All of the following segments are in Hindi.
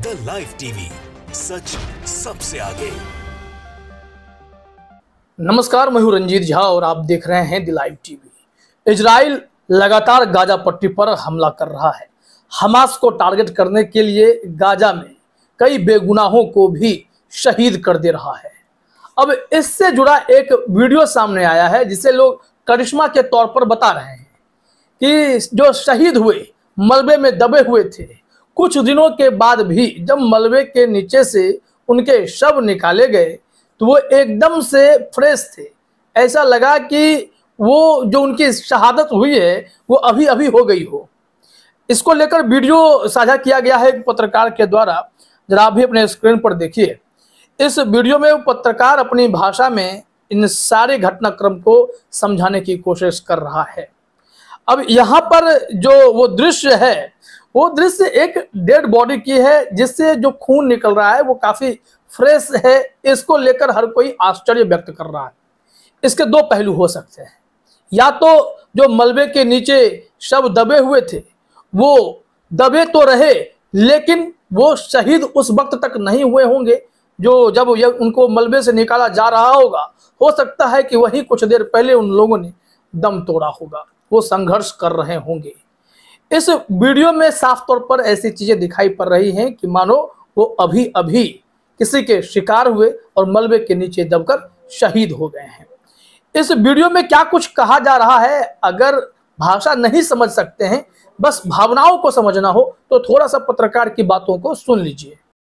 द लाइव टीवी, सच सबसे आगे। नमस्कार, मैं हूं रंजीत झा और आप देख रहे हैं द लाइव टीवी। इजराइल लगातार गाजा पट्टी पर हमला कर रहा है। हमास को टारगेट करने के लिए गाजा में कई बेगुनाहों को भी शहीद कर दे रहा है। अब इससे जुड़ा एक वीडियो सामने आया है जिसे लोग करिश्मा के तौर पर बता रहे हैं कि जो शहीद हुए मलबे में दबे हुए थे, कुछ दिनों के बाद भी जब मलबे के नीचे से उनके शव निकाले गए तो वो एकदम से फ्रेश थे। ऐसा लगा कि वो जो उनकी शहादत हुई है वो अभी अभी हो गई हो। इसको लेकर वीडियो साझा किया गया है एक पत्रकार के द्वारा, जरा आप भी अपने स्क्रीन पर देखिए। इस वीडियो में वो पत्रकार अपनी भाषा में इन सारे घटनाक्रम को समझाने की कोशिश कर रहा है। अब यहाँ पर जो वो दृश्य है, वो दृश्य एक डेड बॉडी की है जिससे जो खून निकल रहा है वो काफी फ्रेश है। इसको लेकर हर कोई आश्चर्य व्यक्त कर रहा है। इसके दो पहलू हो सकते हैं, या तो जो मलबे के नीचे शव दबे हुए थे वो दबे तो रहे लेकिन वो शहीद उस वक्त तक नहीं हुए होंगे जो जब उनको मलबे से निकाला जा रहा होगा। हो सकता है कि वही कुछ देर पहले उन लोगों ने दम तोड़ा होगा, वो संघर्ष कर रहे होंगे। इस वीडियो में साफ तौर पर ऐसी चीजें दिखाई पड़ रही हैं कि मानो वो अभी अभी किसी के शिकार हुए और मलबे के नीचे दबकर शहीद हो गए हैं। इस वीडियो में क्या कुछ कहा जा रहा है, अगर भाषा नहीं समझ सकते हैं, बस भावनाओं को समझना हो तो थोड़ा सा पत्रकार की बातों को सुन लीजिए।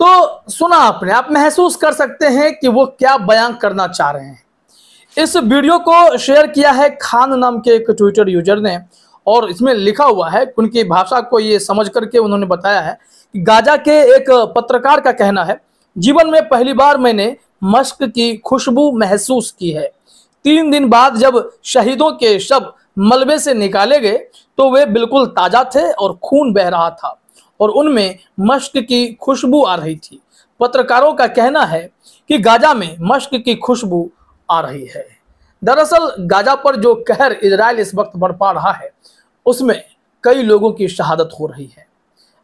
तो सुना आपने, आप महसूस कर सकते हैं कि वो क्या बयान करना चाह रहे हैं। इस वीडियो को शेयर किया है खान नाम के एक ट्विटर यूजर ने और इसमें लिखा हुआ है, उनकी भाषा को ये समझ करके उन्होंने बताया है कि गाजा के एक पत्रकार का कहना है, जीवन में पहली बार मैंने मस्क की खुशबू महसूस की है। 3 दिन बाद जब शहीदों के शव मलबे से निकाले गए तो वे बिल्कुल ताजा थे और खून बह रहा था और उनमें मस्क की खुशबू आ रही थी। पत्रकारों का कहना है कि गाजा में मस्क की खुशबू आ रही है। दरअसल गाजा पर जो कहर इजराइल इस वक्त बरपा रहा है उसमें कई लोगों की शहादत हो रही है।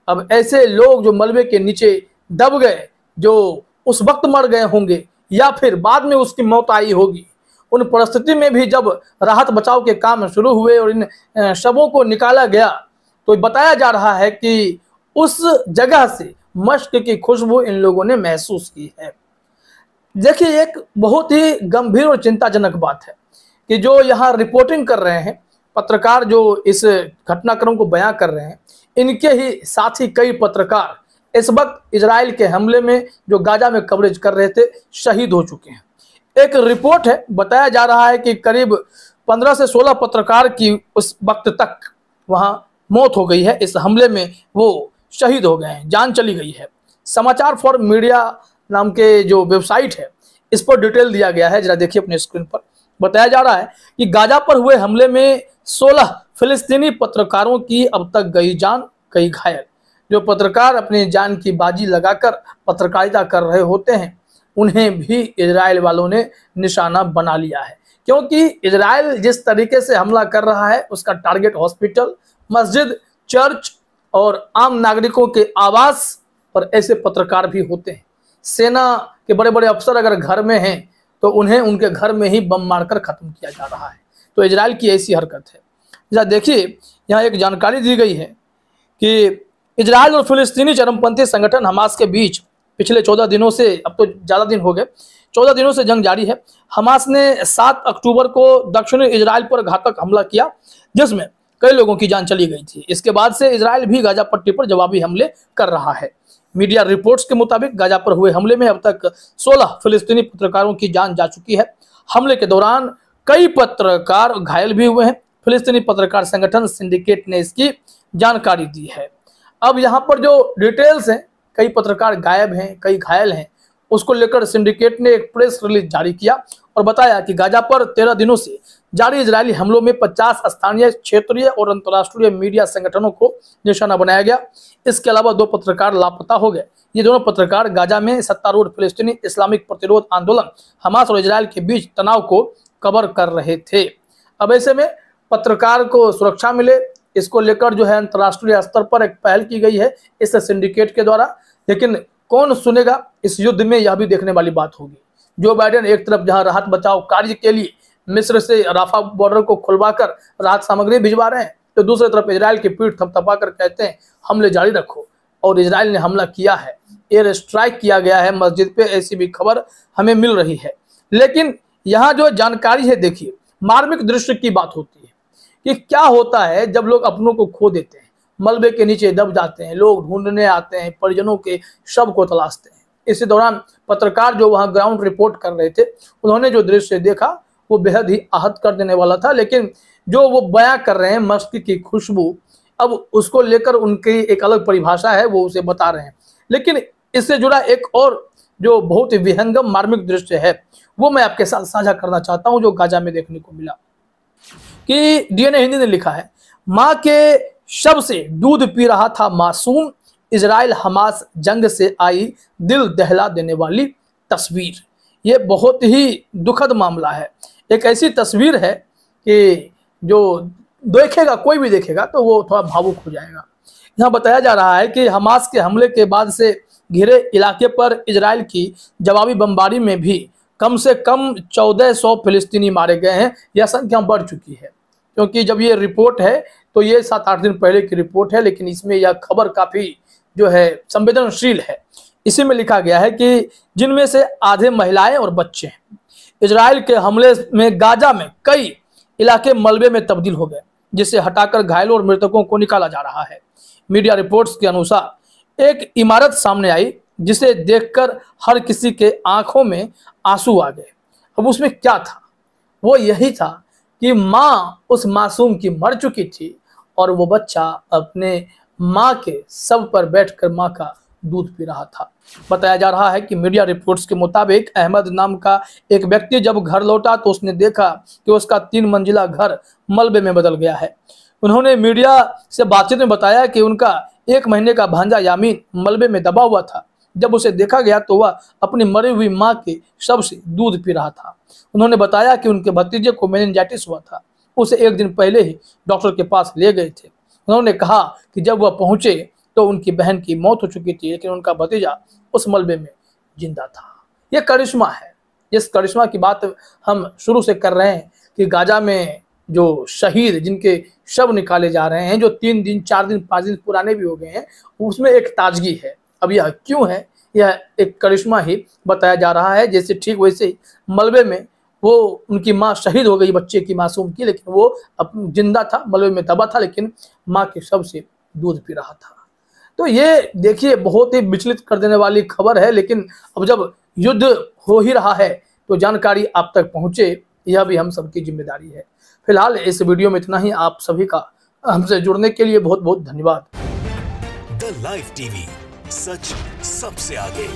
अब ऐसे लोग जो मलबे के नीचे दब गए, जो उस वक्त मर गए होंगे या फिर बाद में उसकी मौत आई होगी, उन परिस्थिति में भी जब राहत बचाव के काम शुरू हुए और इन शवों को निकाला गया तो बताया जा रहा है कि उस जगह से मस्क की खुशबू इन लोगों ने महसूस की है। देखिए, एक बहुत ही गंभीर और चिंताजनक बात है कि जो यहाँ रिपोर्टिंग कर रहे हैं पत्रकार, जो इस घटनाक्रम को बयां कर रहे हैं, इनके ही साथ ही कई पत्रकार इस वक्त इजराइल के हमले में जो गाजा में कवरेज कर रहे थे शहीद हो चुके हैं। एक रिपोर्ट है, बताया जा रहा है कि करीब 15 से 16 पत्रकार की उस वक्त तक वहां मौत हो गई है। इस हमले में वो शहीद हो गए हैं, जान चली गई है। समाचार फॉर मीडिया नाम के जो वेबसाइट है इस पर डिटेल दिया गया है, जरा देखिए अपने स्क्रीन पर। बताया जा रहा है कि गाजा पर हुए हमले में 16 फिलिस्तीनी पत्रकारों की अब तक गई जान, कई घायल। जो पत्रकार अपनी जान की बाजी लगाकर पत्रकारिता कर रहे होते हैं उन्हें भी इजराइल वालों ने निशाना बना लिया है, क्योंकि इजराइल जिस तरीके से हमला कर रहा है उसका टारगेट हॉस्पिटल, मस्जिद, चर्च और आम नागरिकों के आवास पर ऐसे पत्रकार भी होते हैं। सेना के बड़े बड़े अफसर अगर घर में हैं तो उन्हें उनके घर में ही बम मारकर खत्म किया जा रहा है। तो इजराइल की ऐसी हरकत है। जरा देखिए, यहाँ एक जानकारी दी गई है कि इजराइल और फिलिस्तीनी चरमपंथी संगठन हमास के बीच पिछले 14 दिनों से, अब तो ज़्यादा दिन हो गए, 14 दिनों से जंग जारी है। हमास ने 7 अक्टूबर को दक्षिणी इजराइल पर घातक हमला किया जिसमें कई लोगों की जान चली गई थी। इसके बाद से इजराइल भी गाजा पट्टी पर जवाबी हमले कर रहा है। मीडिया रिपोर्ट्स के मुताबिक गाजा पर हुए हमले में अब तक 16 फिलिस्तीनी पत्रकारों की जान जा चुकी है। हमले के दौरान कई पत्रकार घायल भी हुए हैं। फिलिस्तीनी पत्रकार संगठन सिंडिकेट ने इसकी जानकारी दी है। अब यहाँ पर जो डिटेल्स हैं, कई पत्रकार गायब हैं, कई घायल हैं, उसको लेकर सिंडिकेट ने एक प्रेस रिलीज जारी किया और बताया कि गाजा पर 13 दिनों से जारी इजरायली हमलों में 50 स्थानीय, क्षेत्रीय और अंतर्राष्ट्रीय मीडिया संगठनों को निशाना बनाया गया। इसके अलावा 2 पत्रकार लापता हो गए। ये दोनों पत्रकार गाजा में सत्तारूढ़ फिलिस्तीनी इस्लामिक प्रतिरोध आंदोलन हमास और इजरायल के बीच तनाव को कवर कर रहे थे। अब ऐसे में पत्रकार को सुरक्षा मिले, इसको लेकर जो है अंतर्राष्ट्रीय स्तर पर एक पहल की गई है इस सिंडिकेट के द्वारा। लेकिन कौन सुनेगा इस युद्ध में, यह भी देखने वाली बात होगी। जो बाइडेन एक तरफ जहां राहत बचाव कार्य के लिए मिस्र से राफा बॉर्डर को खुलवाकर राहत सामग्री भिजवा रहे हैं, तो दूसरी तरफ इजरायल की पीठ थपथपाकर कहते हैं हमले जारी रखो। और इजरायल ने हमला किया है, एयर स्ट्राइक किया गया है मस्जिद पे, ऐसी भी खबर हमें मिल रही है। लेकिन यहाँ जो जानकारी है, देखिए मार्मिक दृश्य की बात होती है कि क्या होता है जब लोग अपनों को खो देते हैं, मलबे के नीचे दब जाते हैं, लोग ढूंढने आते हैं, परिजनों के शव को तलाशते हैं। इसी दौरान पत्रकार जो वहां ग्राउंड रिपोर्ट कर रहे थे, उन्होंने जो दृश्य देखा वो बेहद ही आहत कर देने वाला था। लेकिन जो वो बयां कर रहे हैं मस्क की खुशबू, अब उसको लेकर उनकी एक अलग परिभाषा है, वो उसे बता रहे हैं। लेकिन इससे जुड़ा एक और जो बहुत ही विहंगम मार्मिक दृश्य है वो मैं आपके साथ साझा करना चाहता हूं, जो गाजा में देखने को मिला। कि डीएनए हिंदी ने लिखा है, मां के शव से दूध पी रहा था मासूम, इजराइल हमास जंग से आई दिल दहला देने वाली तस्वीर। ये बहुत ही दुखद मामला है। एक ऐसी तस्वीर है कि जो देखेगा, कोई भी देखेगा तो वो थोड़ा भावुक हो जाएगा। यहाँ बताया जा रहा है कि हमास के हमले के बाद से घिरे इलाके पर इजराइल की जवाबी बमबारी में भी कम से कम 1400 फिलिस्तीनी मारे गए हैं। यह संख्या बढ़ चुकी है, क्योंकि जब ये रिपोर्ट है तो ये 7-8 दिन पहले की रिपोर्ट है, लेकिन इसमें यह खबर काफ़ी जो है संवेदनशील है। इसी में लिखा गया है कि जिनमें से आधे महिलाएं और बच्चे हैं। इजराइल के हमले में गाजा में कई इलाके मलबे में तब्दील हो गए, जिसे हटाकर घायलों और मृतकों को निकाला जा रहा है। मीडिया रिपोर्ट्स के अनुसार एक इमारत सामने आई जिसे देखकर हर किसी के आंखों में आंसू आ गए। अब उसमें क्या था? वो यही था कि माँ उस मासूम की मर चुकी थी और वो बच्चा अपने माँ के शव पर बैठकर माँ का दूध पी रहा था। बताया जा रहा है कि मीडिया रिपोर्ट्स के मुताबिक अहमद नाम का एक व्यक्ति जब घर लौटा तो उसने देखा कि उसका 3 मंजिला घर मलबे में बदल गया है। उन्होंने मीडिया से बातचीत में बताया कि उनका 1 महीने का भांजा यामीन मलबे में दबा हुआ था। जब उसे देखा गया तो वह अपनी मरी हुई माँ के शव से दूध पी रहा था। उन्होंने बताया कि उनके भतीजे को मेनिंजाइटिस हुआ था। उसे 1 दिन पहले ही डॉक्टर के पास ले गए थे। उन्होंने कहा कि जब वह पहुंचे तो उनकी बहन की मौत हो चुकी थी, लेकिन उनका भतीजा उस मलबे में जिंदा था। यह करिश्मा है। इस करिश्मा की बात हम शुरू से कर रहे हैं कि गाजा में जो शहीद जिनके शव निकाले जा रहे हैं, जो 3 दिन 4 दिन 5 दिन पुराने भी हो गए हैं, उसमें एक ताजगी है। अब यह क्यों है? यह एक करिश्मा ही बताया जा रहा है। जैसे ठीक वैसे ही मलबे में वो उनकी माँ शहीद हो गई बच्चे की, मासूम की, लेकिन वो जिंदा था, मलबे में दबा था, लेकिन माँ के शव से दूध पी रहा था। तो ये देखिए बहुत ही विचलित कर देने वाली खबर है। लेकिन अब जब युद्ध हो ही रहा है तो जानकारी आप तक पहुंचे, यह भी हम सबकी जिम्मेदारी है। फिलहाल इस वीडियो में इतना ही। आप सभी का हमसे जुड़ने के लिए बहुत बहुत धन्यवाद। द लाइव टीवी, सच सबसे आगे।